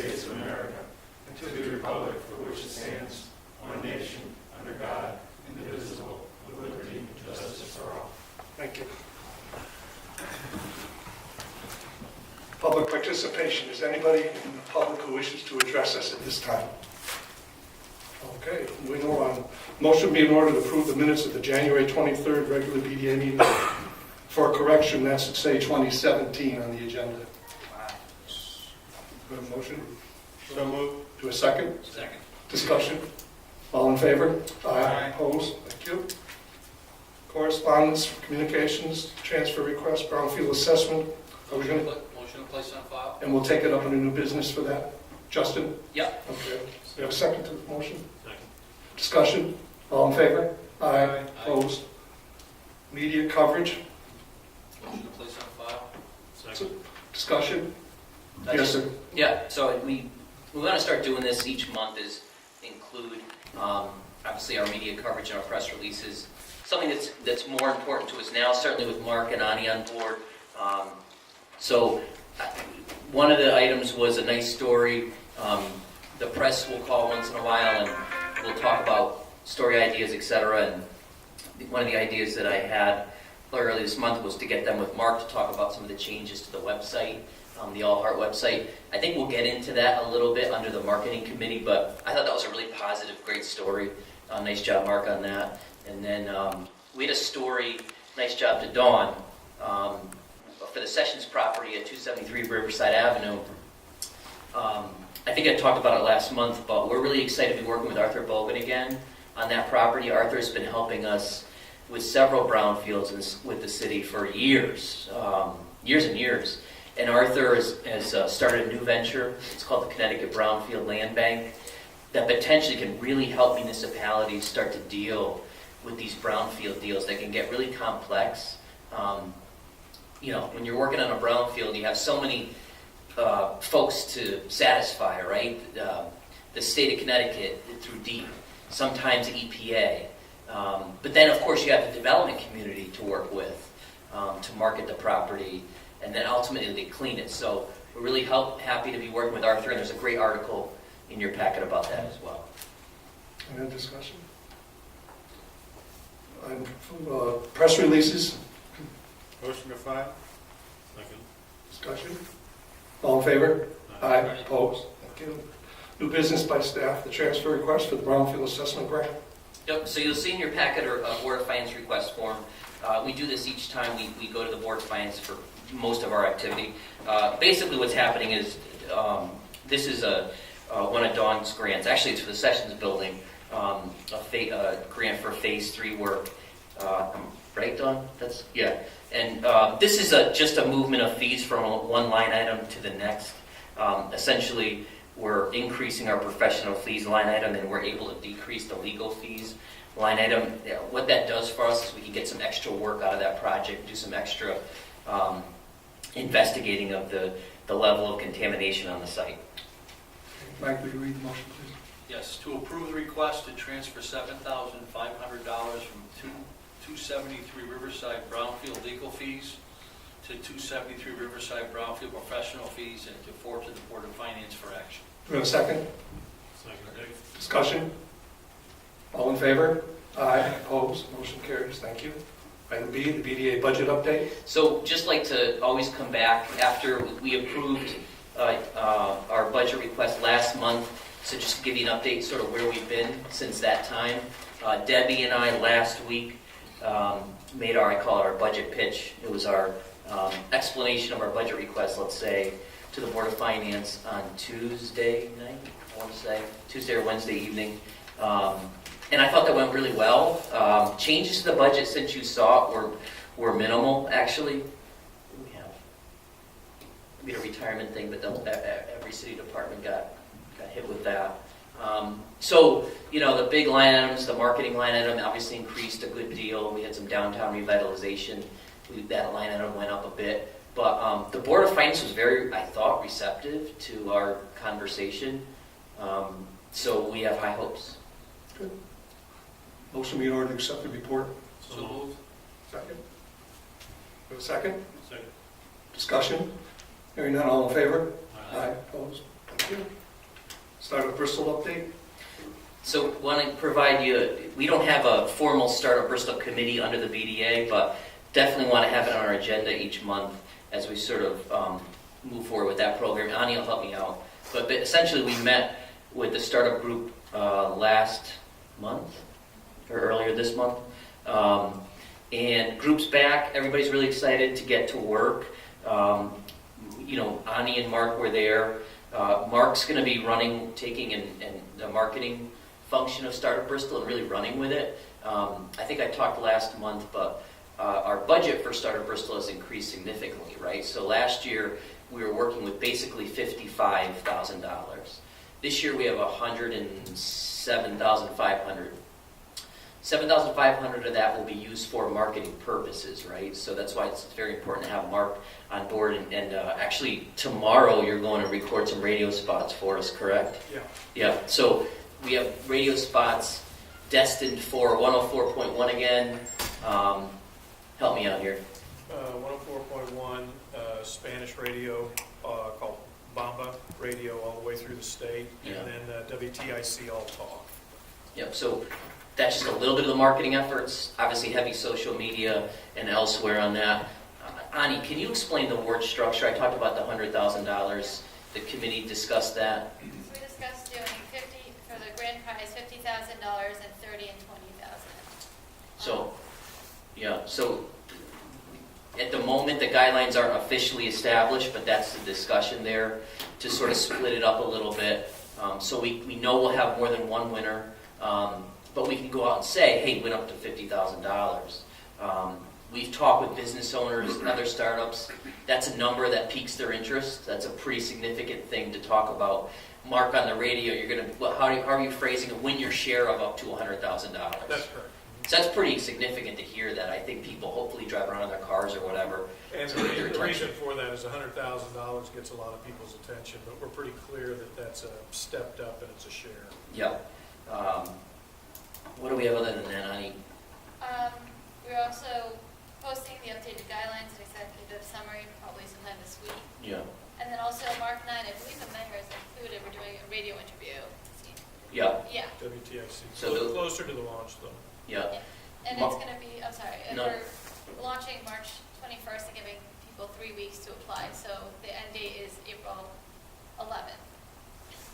States of America and to the republic for which it stands, one nation, under God, indivisible, with liberty and justice for all. Thank you. Public participation. Is anybody in the public who wishes to address us at this time? Okay, moving on. Motion be in order to approve the minutes of the January 23rd regular BDA meeting. For correction, that should say 2017 on the agenda. Do a motion? So moved. Do a second? Second. Discussion? All in favor? Aye. Opposed? Thank you. Correspondence, communications, transfer request, brownfield assessment. Are we going to? Motion to place on file? And we'll take it up in a new business for that. Justin? Yep. Okay. We have a second to the motion? Second. Discussion? All in favor? Aye. Opposed? Media coverage? Motion to place on file? Second. Discussion? Yes, sir. Yeah, so we want to start doing this each month is include, obviously, our media coverage and our press releases. Something that's more important to us now, certainly with Mark and Ani on board. So one of the items was a nice story. The press will call once in a while and we'll talk about story ideas, etc. And one of the ideas that I had earlier this month was to get them with Mark to talk about some of the changes to the website, the All Heart website. I think we'll get into that a little bit under the marketing committee, but I thought that was a really positive, great story. Nice job, Mark, on that. And then we had a story, nice job to Dawn, for the Sessions property at 273 Riverside Avenue. I think I talked about it last month, but we're really excited to be working with Arthur Bogan again on that property. Arthur's been helping us with several brownfields with the city for years, years and years. And Arthur has started a new venture. It's called the Connecticut Brownfield Land Bank that potentially can really help municipalities start to deal with these brownfield deals that can get really complex. You know, when you're working on a brownfield, you have so many folks to satisfy, right? The state of Connecticut through DEEP, sometimes EPA. But then, of course, you have the development community to work with to market the property, and then ultimately they clean it. So we're really happy to be working with Arthur, and there's a great article in your packet about that as well. Any other discussion? Press releases? Motion to file. Second. Discussion? All in favor? Aye. Opposed? Thank you. New business by staff, the transfer request for the brownfield assessment grant. Yep, so you'll see in your packet a Board of Finance request form. We do this each time we go to the Board of Finance for most of our activity. Basically what's happening is this is one of Dawn's grants. Actually, it's for the Sessions Building, a grant for Phase 3 work. Right, Dawn? Yeah. And this is just a movement of fees from one line item to the next. Essentially, we're increasing our professional fees line item, and we're able to decrease the legal fees line item. What that does for us is we can get some extra work out of that project, do some extra investigating of the level of contamination on the site. Mike, will you read the motion, please? Yes, to approve the request to transfer $7,500 from 273 Riverside Brownfield legal fees to 273 Riverside Brownfield professional fees and to forward to the Board of Finance for action. Do we have a second? Second. Discussion? All in favor? Aye. Opposed? Motion carries. Thank you. Item B, the BDA budget update. So just like to always come back after we approved our budget request last month, so just to give you an update sort of where we've been since that time. Debbie and I last week made I call it our budget pitch. It was our explanation of our budget request, let's say, to the Board of Finance on Tuesday night, I want to say, Tuesday or Wednesday evening. And I thought that went really well. Changes to the budget since you saw it were minimal, actually. We have maybe a retirement thing, but every city department got hit with that. So, you know, the big line items, the marketing line item obviously increased a good deal. We had some downtown revitalization. That line item went up a bit. But the Board of Finance was very, I thought, receptive to our conversation. So we have high hopes. Good. Motion be in order to accept the report. So moved. Second. Do a second? Second. Discussion? Hearing none, all in favor? Aye. Opposed? Thank this year? Startup Bristol update? So want to provide you, we don't have a formal Startup Bristol committee under the BDA, but definitely want to have it on our agenda each month as we sort of move forward with that program. Ani will help me out. But essentially we met with the startup group last month, or earlier this month. And group's back, everybody's really excited to get to work. You know, Ani and Mark were there. Mark's going to be taking the marketing function of Startup Bristol and really running with it. I think I talked last month, but our budget for Startup Bristol has increased significantly, right? So last year we were working with basically $55,000. This year we have $107,500. $7,500 of that will be used for marketing purposes, right? So that's why it's very important to have Mark on board. And actually, tomorrow you're going to record some radio spots for us, correct? Yeah. Yeah. So we have radio spots destined for 104.1 again. Help me out here. 104.1 Spanish radio called Bamba Radio all the way through the state, Yeah. and then WTIC All Talk. Yep. So that's just a little bit of the marketing efforts. Obviously, heavy social media and elsewhere on that. Ani, can you explain the award structure? I talked about the $100,000. The committee discussed that. So we discussed doing 50 for the grand prize, $50,000 and 30 and 20,000. So, yeah. So at the moment, the guidelines aren't officially established, but that's the discussion there to sort of split it up a little bit. So we know we'll have more than one winner. But we can go out and say, hey, went up to $50,000. We've talked with business owners and other startups. That's a number that piques their interest. That's a pretty significant thing to talk about. Mark, on the radio, you're going to, how are you phrasing it? Win your share of up to $100,000. That's correct. So that's pretty significant to hear that. I think people hopefully drive around in their cars or whatever. And to get their the attention. reason for that is $100,000 gets a lot of people's attention, but we're pretty clear that that's stepped up and it's a share. Yep. What do we have other than that, Ani? We're also posting the updated guidelines and executive summary probably sometime this week. Yeah. And then also Mark and I believe the mayor is included, we're doing a radio interview. Yeah. Yeah. WTIC. So the- Closer to the launch, though. Yeah. And Mar- it's going to be, I'm sorry, and No. we're launching March 21st and giving people 3 weeks to apply. So the end date is April 11th.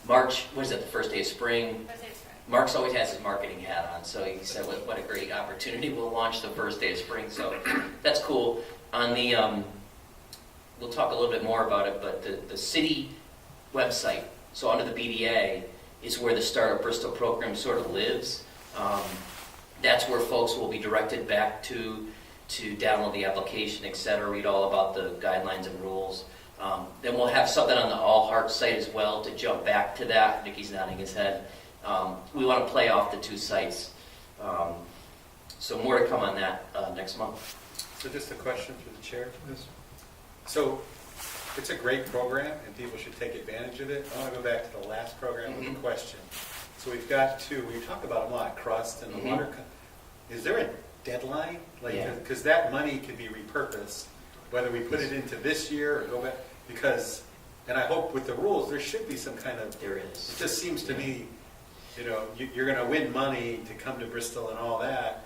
March, what is that, the first day of spring? Thursday, spring. Mark's always has his marketing hat on, so he said, what a great opportunity. We'll launch the first day of spring, so that's cool. On the, we'll talk a little bit more about it, but the city website, so under the BDA, is where the Startup Bristol program sort of lives. That's where folks will be directed back to download the application, et cetera, read all about the guidelines and rules. Then we'll have something on the All Hearts site as well to jump back to that. Nikki's nodding his head. We want to play off the two sites. So more to come on that next month. So just a question for the chair. Yes. So it's a great program and people should take advantage of it. I want to go back to the last program with a Mhm. question. So we've got we talk about a lot, crust and the Mhm. water. Is there a deadline? Yeah. Because that money can be repurposed, whether we put it into this year or go back, because, and I hope with the rules, there should be some kind of, There it is. just seems to me, you're going to win money to come to Bristol and all that.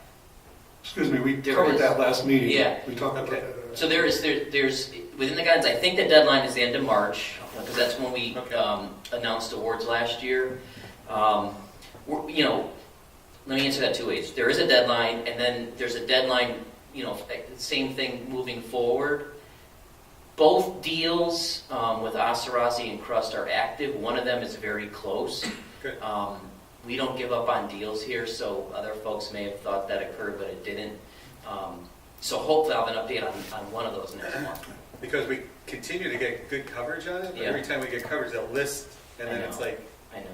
Excuse me, we There covered is. that last meeting. Yeah. We talked about Okay. that. So there's within the guidelines, I think the deadline is the end of March, because that's when we Okay. announced awards last year. Let me answer that two ways. There is a deadline, and then there's a deadline, same thing moving forward. Both deals with Osirazi and Crust are active. One of them is very close. Good. We don't give up on deals here, so other folks may have thought that occurred, but it didn't. So hopefully I'll have an update on one of those next month. Because we continue to get good coverage on it, but Yeah. every time we get coverage, they'll list, and I then it's know. like, I know.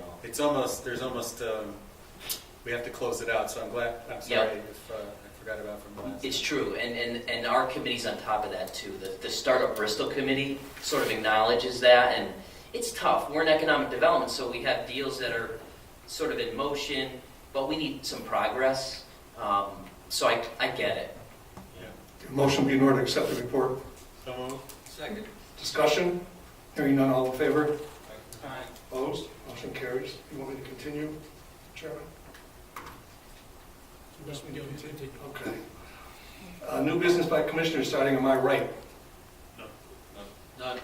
we have to close it out, so I'm Yeah. sorry if I forgot about from the last. It's true, and our committee's on top of that too. The Startup Bristol Committee sort of acknowledges that, and it's tough. We're in economic development, so we have deals that are sort of in motion, but we need some progress. So I get it. Motion be in order to accept the report. So moved. Second. Discussion? Hearing none, all in favor? Aye. Opposed? Motion carries. You want me to continue, Chairman? Okay. New business by commissioners, starting on my right. None.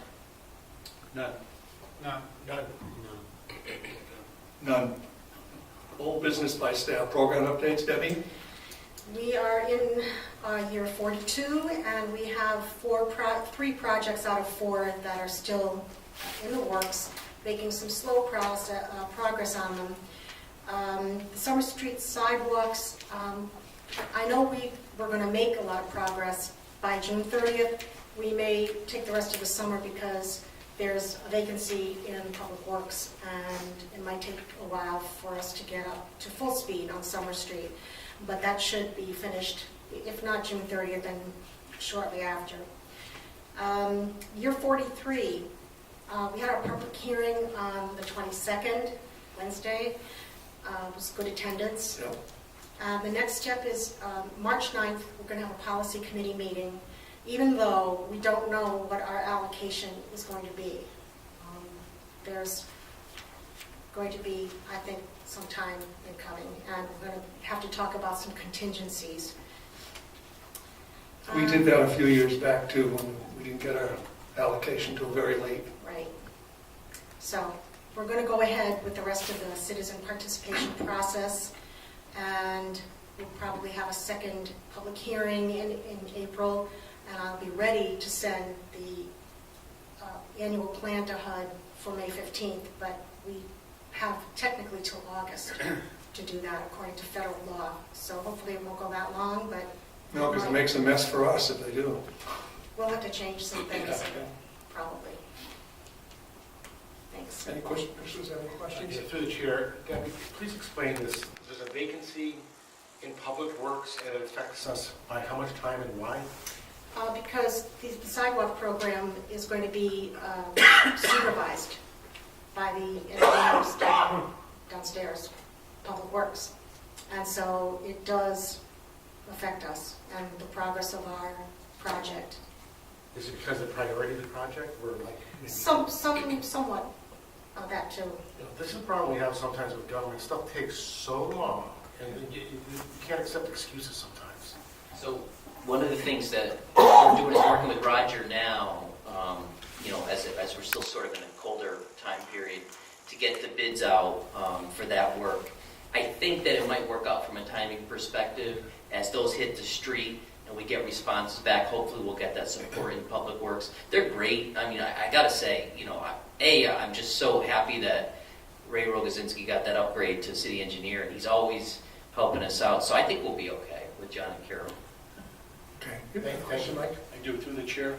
None. None. Old business by staff. Program updates, Debbie? We are in year 42, and we have three projects out of 4 that are still in the works, making some slow progress on them. The Summer Street sidewalks, I know we're going to make a lot of progress by June 30th. We may take the rest of the summer because there's a vacancy in Public Works, and it might take a while for us to get up to full speed on Summer Street. But that should be finished, if not June 30th, then shortly after. Year 43, we had our public hearing on the 22nd, Wednesday. It was good attendance. Yep. The next step is March 9th, we're going to have a policy committee meeting, even though we don't know what our allocation is going to be. There's going to be, I think, some time in coming, and we're going to have to talk about some contingencies. We did that a few years back too, when we didn't get our allocation till very late. Right. So we're going to go ahead with the rest of the citizen participation process, and we'll probably have a second public hearing in April, and I'll be ready to send the annual plan to HUD for May 15th, but we have technically till August to do that according to federal law. So hopefully it won't go that long, but No, because it makes a mess for us if they do. we'll have to change some things, Yeah. probably. Thanks. Any questions? Any questions? Through the chair, Debbie, please explain this. There's a vacancy in Public Works, and it affects us by how much time and why? Because the sidewalk program is going to be supervised by the engineers downstairs, Public Works. And so it does affect us and the progress of our project. Is it because of priority of the project? We're like, Somewhat of that too. this is a problem we have sometimes with government. Stuff takes so long, and you can't accept excuses sometimes. So one of the things that we're doing is working with Roger now, as we're still sort of in a colder time period, to get the bids out for that work. I think that it might work out from a timing perspective. As those hit the street and we get responses back, hopefully we'll get that support in Public Works. They're great. I mean, I got to say, I'm just so happy that Ray Rogozinski got that upgrade to city engineer, and he's always helping us out. So I think we'll be okay with John and Carol. Okay. Question, Mike? I do, through the chair.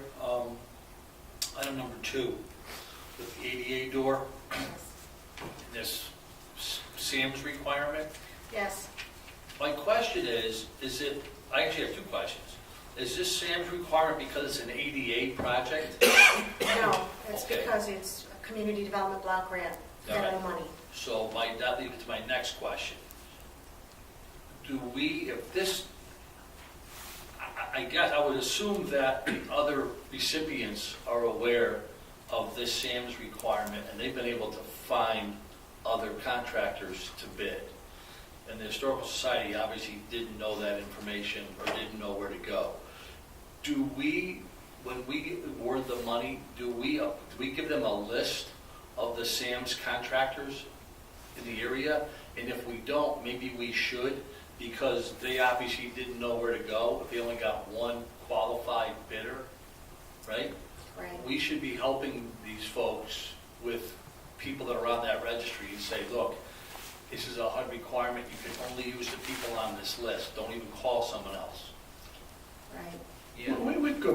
Item number 2, with the ADA door, this SAM's requirement. Yes. My question is it, I actually have 2 questions. Is this SAM's requirement because it's an ADA project? No, it's Okay. because it's a community development block grant, federal money. So that leads to my next question. Do we, if this, I guess I would assume that other recipients are aware of this SAM's requirement, and they've been able to find other contractors to bid. And the Historical Society obviously didn't know that information or didn't know where to go. Do we, when we award the money, do we give them a list of the SAM's contractors in the area? And if we don't, maybe we should, because they obviously didn't know where to go if they only got one qualified bidder, right? Right. We should be helping these folks with people that are on that registry and say, look, this is a HUD requirement, you can only use the people on this list, don't even call someone else. Right. Yeah. We've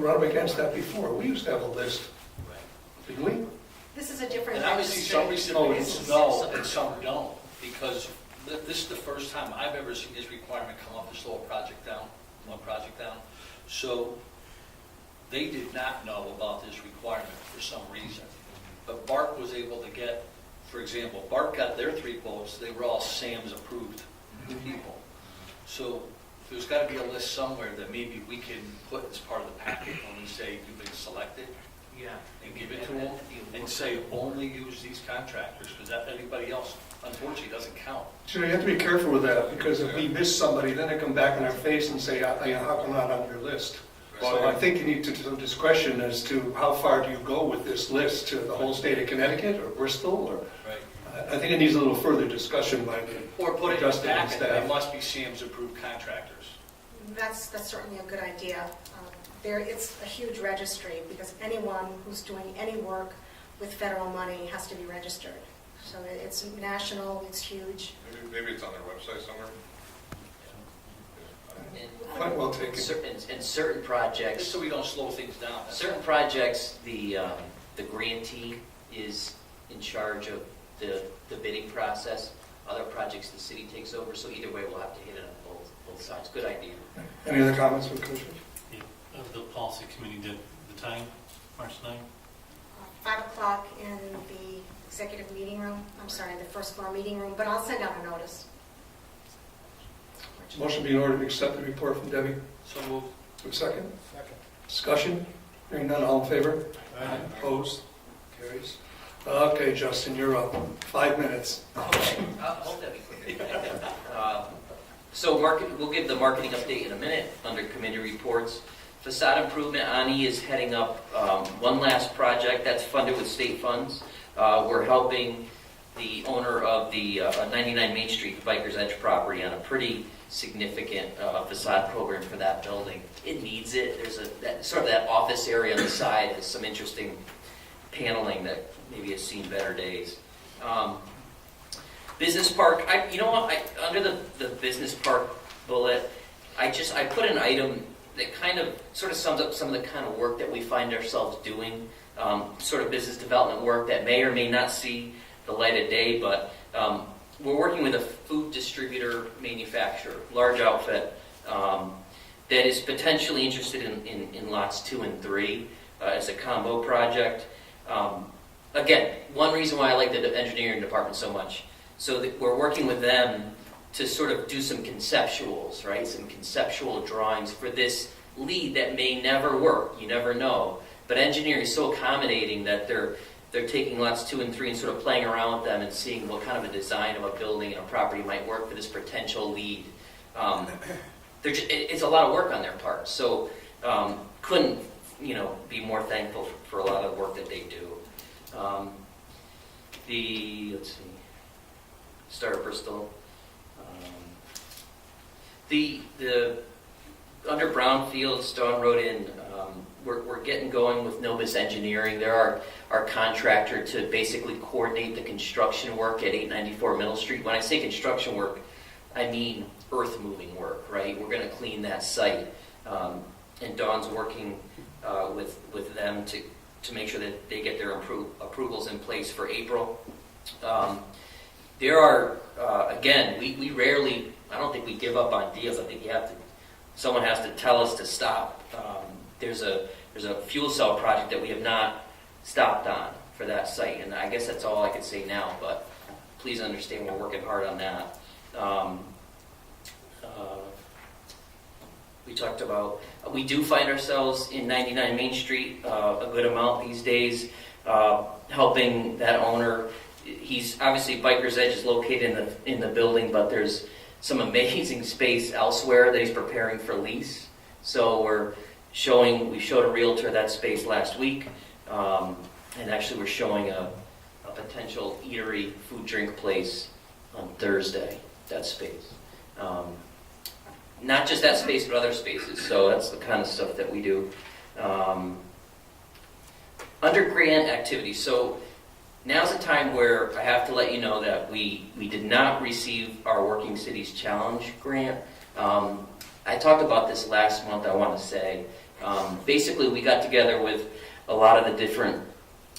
run up against that before. We used to have a list, Right. didn't we? This is a different And obviously some registry. recipients know and some don't, because this is the first time I've ever seen this requirement come up to slow a project down, one project down. So they did not know about this requirement for some reason. But BARC was able to get, for example, BARC got their 3 quotes, they were all SAM's approved people. So there's got to be a list somewhere that maybe we can put as part of the packet when we say you've been selected. Yeah. And give it to them. Be a and say only use these contractors, because anybody else unfortunately doesn't count. So you have to be careful with that, because if we miss somebody, then they come back in our face and say, how come not on your list? So I think you need to do some discretion as to how far do you go with this list, to the whole state of Connecticut or Bristol, or, Right. I think it needs a little further discussion by the Or put it in the adjusting packet, they staff. must be Sam's approved contractors. That's certainly a good idea. It's a huge registry, because anyone who's doing any work with federal money has to be registered. So it's national, it's huge. Maybe it's on their website somewhere. Quite well taken. And certain projects, Just so we don't slow things down. certain projects, the grantee is in charge of the bidding process. Other projects, the city takes over, so either way, we'll have to hit it on both sides. Good idea. Any other comments from commissioners? The policy committee did the time, March 9th? 5 o'clock in the executive meeting room, I'm sorry, the first floor meeting room, but I'll send out a notice. Motion be in order to accept the report from Debbie. So moved. For a second? Second. Discussion? Hearing none, all in favor? Aye. Opposed? Carries. Okay, Justin, you're up. 5 minutes. Okay, hold that be quick. So we'll give the marketing update in a minute under committee reports. Facade improvement, Ani is heading up one last project that's funded with state funds. We're helping the owner of the 99 Main Street Bikers Edge property on a pretty significant facade program for that building. It needs it. There's that office area on the side has some interesting paneling that maybe has seen better days. Business park, under the business park bullet, I put an item that kind of sort of sums up some of the kind of work that we find ourselves doing, sort of business development work that may or may not see the light of day, but we're working with a food distributor manufacturer, large outfit, that is potentially interested in lots 2 and 3 as a combo project. Again, one reason why I like the engineering department so much, so that we're working with them to sort of do some conceptuals, right? Some conceptual drawings for this lead that may never work. You never know. But engineering is so accommodating that they're taking lots 2 and 3 and sort of playing around with them and seeing what kind of a design of a building and a property might work for this potential lead. It's a lot of work on their part. So couldn't be more thankful for a lot of the work that they do. Let's see, start at Bristol. The under Brownfields, Dawn wrote in, we're getting going with Novus Engineering. They're our contractor to basically coordinate the construction work at 894 Middle Street. When I say construction work, I mean earth moving work, right? We're going to clean that site. And Dawn's working with them to make sure that they get their approvals in place for April. There are, again, we rarely, I don't think we give up on deals. I think someone has to tell us to stop. There's a fuel cell project that we have not stopped on for that site, and I guess that's all I could say now, but please understand we're working hard on that. We talked about, we do find ourselves in 99 Main Street a good amount these days, helping that owner. He's obviously Bikers Edge is located in the building, but there's some amazing space elsewhere that he's preparing for lease. So we showed a realtor that space last week, and actually we're showing a potential eatery, food drink place on Thursday, that space. Not just that space, but other spaces. So that's the kind of stuff that we do. Under grant activities, so now's a time where I have to let you know that we did not receive our Working Cities Challenge grant. I talked about this last month, I want to say. Basically, we got together with a lot of the different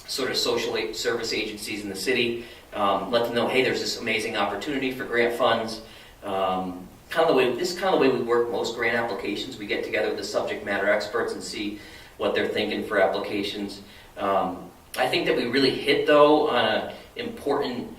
sort of social service agencies in the city, let them know, hey, there's this amazing opportunity for grant funds. This is kind of the way we work most grant applications. We get together with the subject matter experts and see what they're thinking for applications. I think that we really hit, though, on an important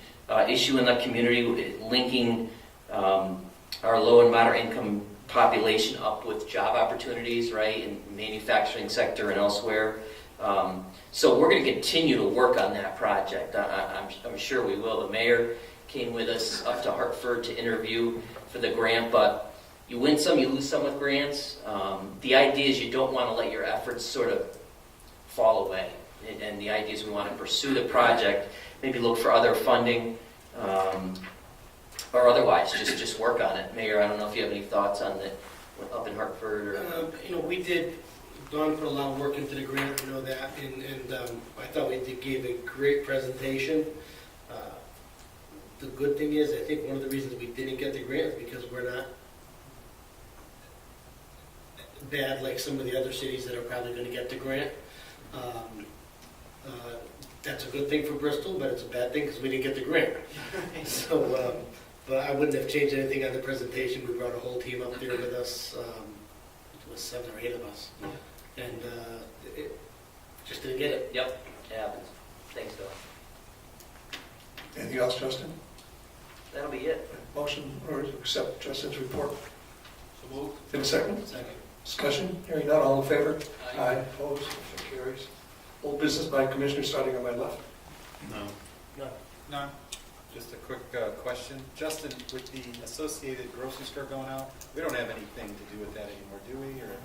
issue in the community, linking our low and moderate income population up with job opportunities, right, in the manufacturing sector and elsewhere. So we're going to continue to work on that project. I'm sure we will. The mayor came with us up to Hartford to interview for the grant, but you win some, you lose some with grants. The idea is you don't want to let your efforts sort of fall away. And the idea is we want to pursue the project, maybe look for other funding, or otherwise just work on it. Mayor, I don't know if you have any thoughts on it up in Hartford or... We did, Dawn put a lot of work into the grant, that, and I thought we gave a great presentation. The good thing is, I think one of the reasons we didn't get the grant is because we're not bad like some of the other cities that are probably going to get the grant. That's a good thing for Bristol, but it's a bad thing because we didn't get the grant. So, but I wouldn't have changed anything on the presentation. We brought a whole team up there with us. It was 7 or 8 of us, and it just didn't get it. Yep, it happens. Thanks, Bill. Anything else, Justin? That'll be it. Motion or accept Justin's report? So moved. In a second? Second. Discussion? Hearing none, all in favor? Aye. Opposed? Motion carries. Old business by Commissioner, starting on my left. No. No. Just a quick question. Justin, with the Associated Grocery Store going out, we don't have anything to do with that anymore, do we? Or?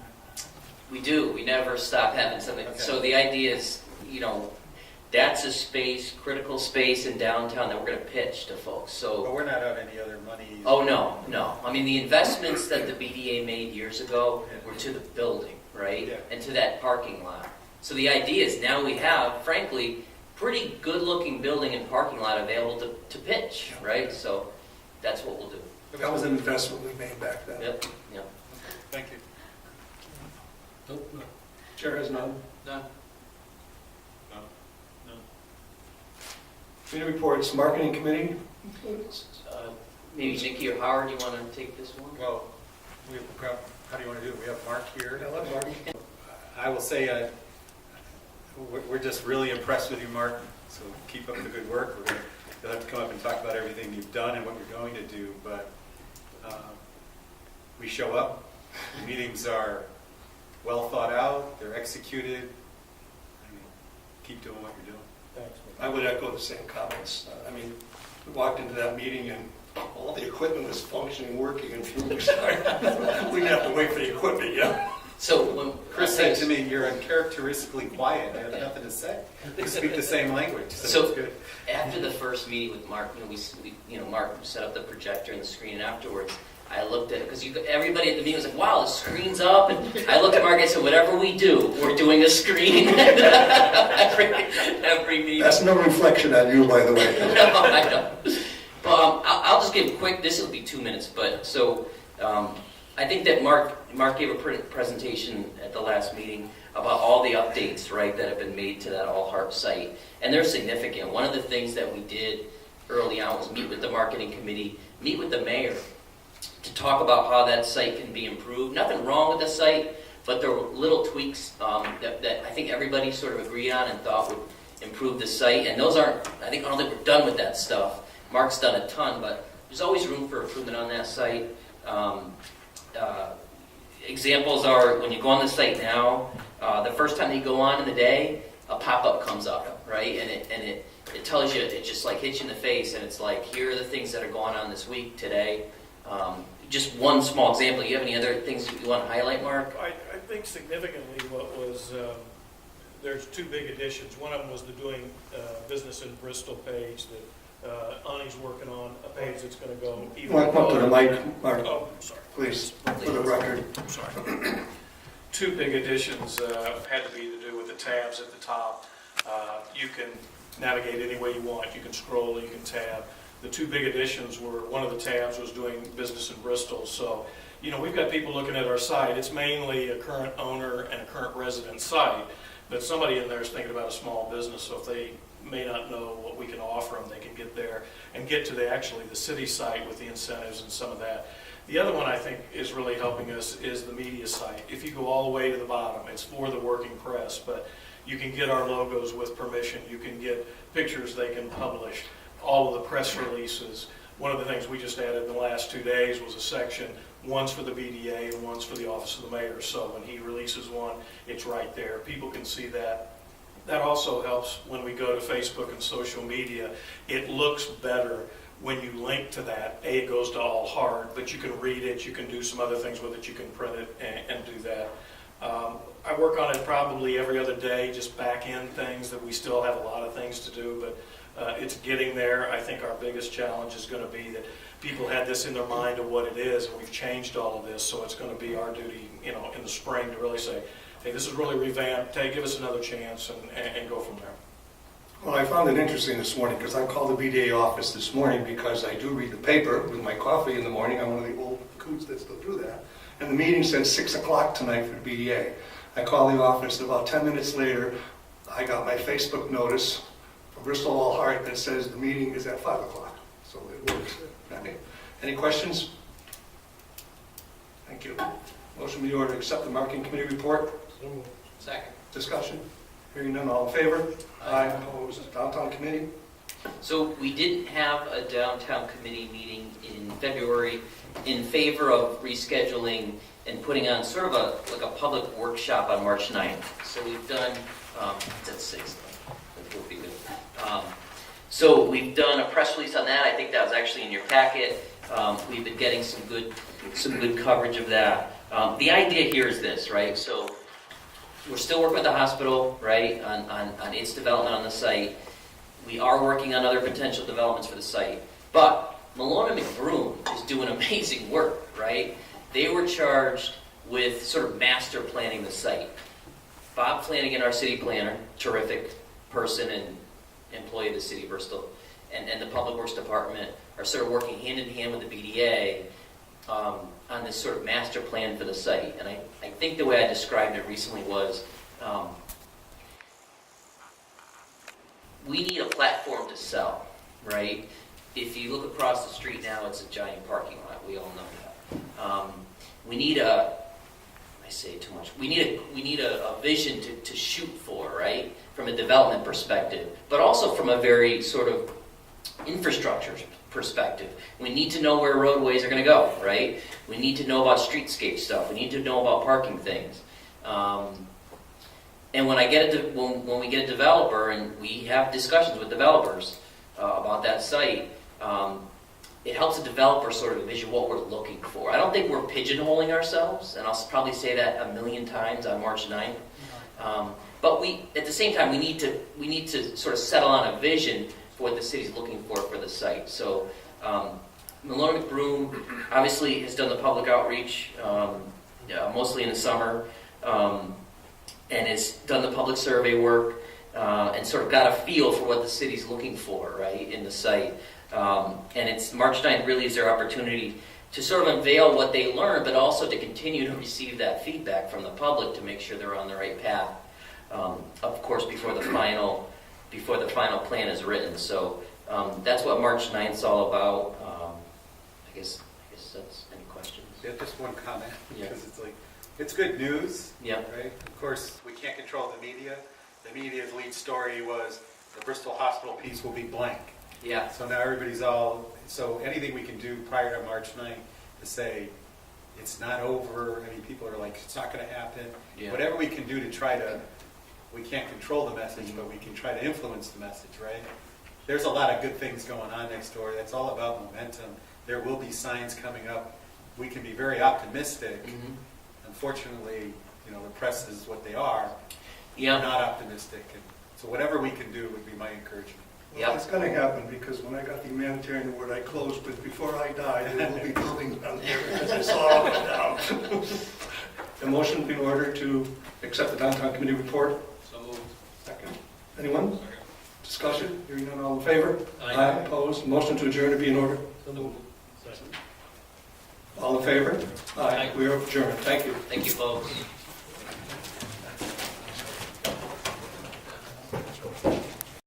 We do. We never stop having something. Okay. So the idea is, that's a space, critical space in downtown that we're going to pitch to folks. So. But we're not out any other money. Oh, no. I mean, the investments that the BDA made years ago were to the building, right? Yeah. And to that parking lot. So the idea is now we have, frankly, pretty good-looking building and parking lot available to pitch, right? So that's what we'll do. That was an investment we made back then. Yep. Thank you. Nope, no. Chair has none. Done. Committee reports, Marketing Committee. Maybe Nikki or Howard, you want to take this one? Well, how do you want to do it? We have Mark here. Yeah, let Mark. I will say we're just really impressed with you, Mark. So keep up the good work. You'll have to come up and talk about everything you've done and what you're going to do. But we show up. The meetings are well thought out. They're executed. Keep doing what you're doing. Thanks. I would echo the same comments. We walked into that meeting and all the equipment was functioning, working, and we didn't have to wait for the equipment, yeah. So when Chris said to me, "You're uncharacteristically quiet. I have nothing to say." We speak the same language, so it's good. After the first meeting with Mark, Mark set up the projector and the screen, and afterwards I looked at it because everybody at the meeting was like, "Wow, the screen's up!" And I looked at Mark and I said, "Whatever we do, we're doing a screen." every meeting. That's no reflection on you, by the way. No, I don't. I'll just give a quick. This will be 2 minutes, but so I think that Mark gave a presentation at the last meeting about all the updates, right, that have been made to that All Heart site, and they're significant. One of the things that we did early on was meet with the marketing committee, meet with the mayor, to talk about how that site can be improved. Nothing wrong with the site, but there were little tweaks that I think everybody sort of agreed on and thought would improve the site. And those aren't, I don't think we're done with that stuff. Mark's done a ton, but there's always room for improvement on that site. Examples are when you go on the site now, the first time you go on in the day, a pop-up comes up, right? And it tells you, it just like hits you in the face, and it's like, here are the things that are going on this week, today. Just one small example. You have any other things that you want to highlight, Mark? I think significantly what was, there's 2 big additions. One of them was the Doing Business in Bristol page that Ani's working on, a page that's going to go even. Come up to the mic, Mark, Oh, sorry. please, for the record. I'm sorry. 2 big additions had to be to do with the tabs at the top. You can navigate any way you want. You can scroll, you can tab. The 2 big additions were, one of the tabs was Doing Business in Bristol. So, we've got people looking at our site. It's mainly a current owner and a current resident site, but somebody in there is thinking about a small business, so if they may not know what we can offer them, they can get there and get to the city site with the incentives and some of that. The other one I think is really helping us is the media site. If you go all the way to the bottom, it's for the working press, but you can get our logos with permission. You can get pictures they can publish, all of the press releases. One of the things we just added in the last 2 days was a section, one's for the BDA and one's for the Office of the Mayor. So when he releases one, it's right there. People can see that That also helps when we go to Facebook and social media. It looks better when you link to that. It goes to all hard, but you can read it, you can do some other things with it, you can print it and do that. I work on it probably every other day, just back end things that we still have a lot of things to do, but it's getting there. I think our biggest challenge is going to be that people had this in their mind of what it is, and we've changed all of this, so it's going to be our duty, in the spring to really say, hey, this is really revamped, hey, give us another chance, and go from there. Well, I found it interesting this morning because I called the BDA office this morning because I do read the paper with my coffee in the morning. I'm one of the old coots that still do that. And the meeting said 6 o'clock tonight for the BDA. I called the office, and about 10 minutes later, I got my Facebook notice from Bristol All Heart that says the meeting is at 5 o'clock. So it works. Any questions? Thank you. Motion be ordered to accept the marketing committee report. Second. Discussion? Hearing none, all in favor? Aye. Opposed? Downtown committee? So we didn't have a downtown committee meeting in February in favor of rescheduling and putting on sort of like a public workshop on March 9th. So we've done, it's at 6, that will be good. So we've done a press release on that. I think that was actually in your packet. We've been getting some good coverage of that. The idea here is this, right? So we're still working with the hospital, right, on its development on the site. We are working on other potential developments for the site. But Malone and McBroom is doing amazing work, right? They were charged with sort of master planning the site. Bob Flanagan, our city planner, terrific person and employee of the city of Bristol, and the Public Works Department are sort of working hand in hand with the BDA on this sort of master plan for the site. And I think the way I described it recently was, we need a platform to sell, right? If you look across the street now, it's a giant parking lot. We all know that. We need I say too much. We need a vision to shoot for, right? From a development perspective, but also from a very sort of infrastructure perspective. We need to know where roadways are going to go, right? We need to know about streetscape stuff. We need to know about parking things. And when we get a developer and we have discussions with developers about that site, it helps the developer sort of envision what we're looking for. I don't think we're pigeonholing ourselves, and I'll probably say that a million times on March 9th. But at the same time, we need to sort of settle on a vision for what the city's looking for the site. So Malone McBroom obviously has done the public outreach, mostly in the summer, and has done the public survey work, and sort of got a feel for what the city's looking for, right, in the site. And it's March 9th really is their opportunity to sort of unveil what they learned, but also to continue to receive that feedback from the public to make sure they're on the right path. Of course, before the final plan is written. So that's what March 9th is all about. I guess that's any questions. Yeah, just one comment, Yeah. because it's good news, Yeah. right? Of course, we can't control the media. The media's lead story was the Bristol Hospital piece will be blank. Yeah. So now so anything we can do prior to March 9th to say it's not over, people are like, it's not going to happen. Yeah. Whatever we can do to try to, we can't control the message, but we can try to influence the message, right? There's a lot of good things going on next door. That's all about momentum. There will be signs coming up. We can be very optimistic. Mm-hmm. Unfortunately, the press is what they are. Yeah. We're not optimistic. And so whatever we can do would be my encouragement. Well, it's going to happen because when I got the humanitarian award, I closed with, before I die, there will be buildings down there because I saw it go down. The motion be in order to accept the downtown committee report. So moved. Second. Anyone? Discussion? Hearing none, all in favor? Aye. Opposed? Motion to adjourn to be in order. So moved. Second. All in favor? Aye. We are adjourned. Thank you. Thank you, folks.